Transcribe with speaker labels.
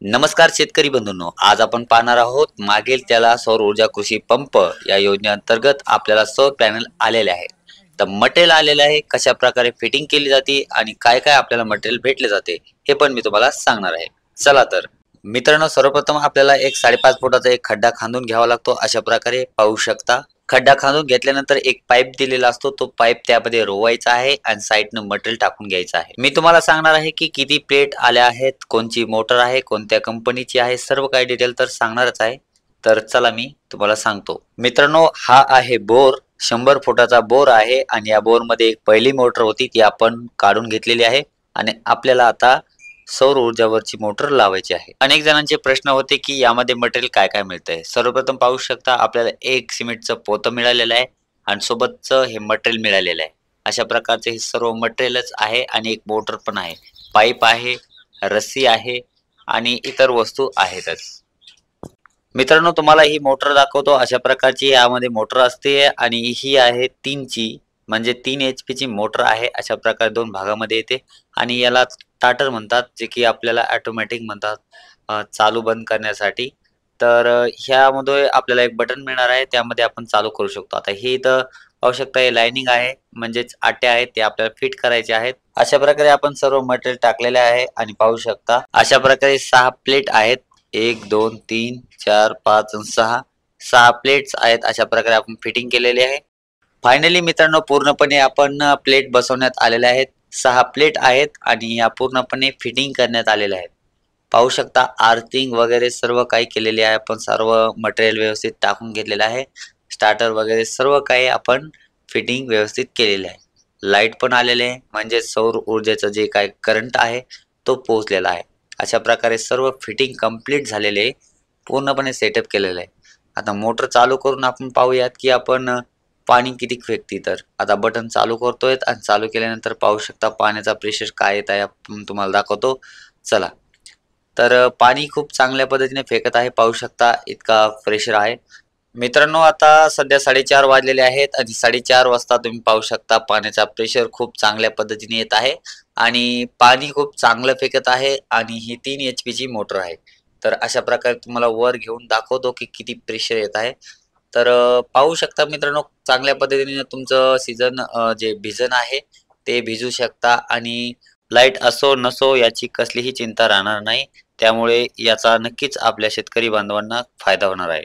Speaker 1: नमस्कार शेतकरी बंधूंनो, आज आपण पाहणार आहोत मागेल त्याला सौर ऊर्जा कृषी पंप या योजनेअंतर्गत आपल्याला सौर पॅनल आलेले आहे. तर मटेरियल आलेले आहे, कशा प्रकारे फिटिंग केली जाते आणि काय काय आपल्याला मटेरियल भेटले जाते हे पण मी तुम्हाला सांगणार आहे. चला तर मित्रांनो, सर्वप्रथम आपल्याला एक 5.5 फुटाचा एक खड्डा खांदून घ्यावा लागतो. अशा प्रकारे पाहू शकता. खड्डा खांदून घेतल्यानंतर एक पाईप दिलेला असतो, तो पाईप त्यामध्ये रोवायचा आहे आणि साईडनं मटेरियल टाकून घ्यायचं आहे. मी तुम्हाला सांगणार आहे की किती प्लेट आल्या आहेत, कोणची मोटर आहे, कोणत्या कंपनीची आहे, सर्व काही डिटेल तर सांगणारच आहे. तर चला मी तुम्हाला सांगतो. मित्रांनो, हा आहे बोर. 100 फुटाचा बोर आहे आणि या बोरमध्ये एक पहिली मोटर होती, ती आपण काढून घेतलेली आहे आणि आपल्याला आता सौर ऊर्जावरची मोटर लावायची आहे. अनेक जणांचे प्रश्न होते की यामध्ये मटेरियल काय काय मिळतंय. सर्वप्रथम पाहू शकता, आपल्याला एक सिमेंटचं पोतं मिळालेलं आहे आणि सोबतचं हे मटेरियल मिळालेलं आहे. अशा प्रकारचे हे सर्व मटेरियलच आहे आणि एक मोटर पण आहे, पाईप आहे, रस्सी आहे आणि इतर वस्तू आहेतच. मित्रांनो, तुम्हाला ही मोटर दाखवतो. अशा प्रकारची यामध्ये मोटर असते आणि ही आहे 3ची, म्हणजे 3 HP ची मोटर आहे. अशा प्रकारे 2 भागामध्ये येते आणि याला स्टार्टर म्हणतात, जे की आपल्याला ऑटोमॅटिक म्हणतात चालू बंद करण्यासाठी. तर ह्यामध्ये आपल्याला एक बटन मिळणार आहे, त्यामध्ये आपण चालू करू शकतो. आता हे इथं पाहू शकता, हे लाइनिंग आहे, म्हणजेच आटे आहेत, ते आपल्याला फिट करायचे आहेत. अशा प्रकारे आपण सर्व मटेरियल टाकलेले आहे आणि पाहू शकता, अशा प्रकारे 6 प्लेट आहेत. 1, 2, 3, 4, 5 आणि 6 प्लेट्स आहेत. अशा प्रकारे आपण फिटिंग केलेली आहे. फायनली मित्रांनो, पूर्णपणे आपण प्लेट बसवण्यात आलेल्या आहेत. 6 प्लेट आहेत आणि या पूर्णपणे फिटिंग करण्यात आलेल्या आहेत. पाहू शकता, आर्थिंग वगैरे सर्व काही केलेले आहे. आपण सर्व मटेरियल व्यवस्थित टाकून घेतलेलं आहे. स्टार्टर वगैरे सर्व काही आपण फिटिंग व्यवस्थित केलेले आहे. लाईट पण आलेले आहे, म्हणजे सौर ऊर्जेचं जे काही करंट आहे तो पोहोचलेला आहे. अशा प्रकारे सर्व फिटिंग कंप्लीट झालेले आहे, पूर्णपणे सेटअप केलेलं आहे. आता मोटर चालू करून आपण पाहूयात की आपण पाणी किती फेकते. तर आता बटन चालू करतोय आणि चालू केल्यानंतर पाहू शकता पाण्याचा प्रेशर काय येत आहे, आपण तुम्हाला दाखवतो. चला, तर पाणी खूप चांगल्या पद्धतीने फेकत आहे. पाहू शकता इतका प्रेशर आहे. मित्रांनो, आता सध्या 4:30 वाजलेले आहेत आणि 4:30 वाजता तुम्ही पाहू शकता पाण्याचा प्रेशर खूप चांगल्या पद्धतीने येत आहे आणि पाणी खूप चांगलं फेकत आहे आणि ही 3 HP ची मोटर आहे. तर अशा प्रकारे तुम्हाला वर घेऊन दाखवतो की किती प्रेशर येत आहे. तर पाहू शकता मित्रांनो, चांगल्या पद्धतीने तुमचं सीझन जे भिजन आहे ते भिजू शकता आणि लाईट असो नसो याची कसलीही चिंता राहणार नाही. त्यामुळे याचा नक्कीच आपल्या शेतकरी बांधवांना फायदा होणार आहे.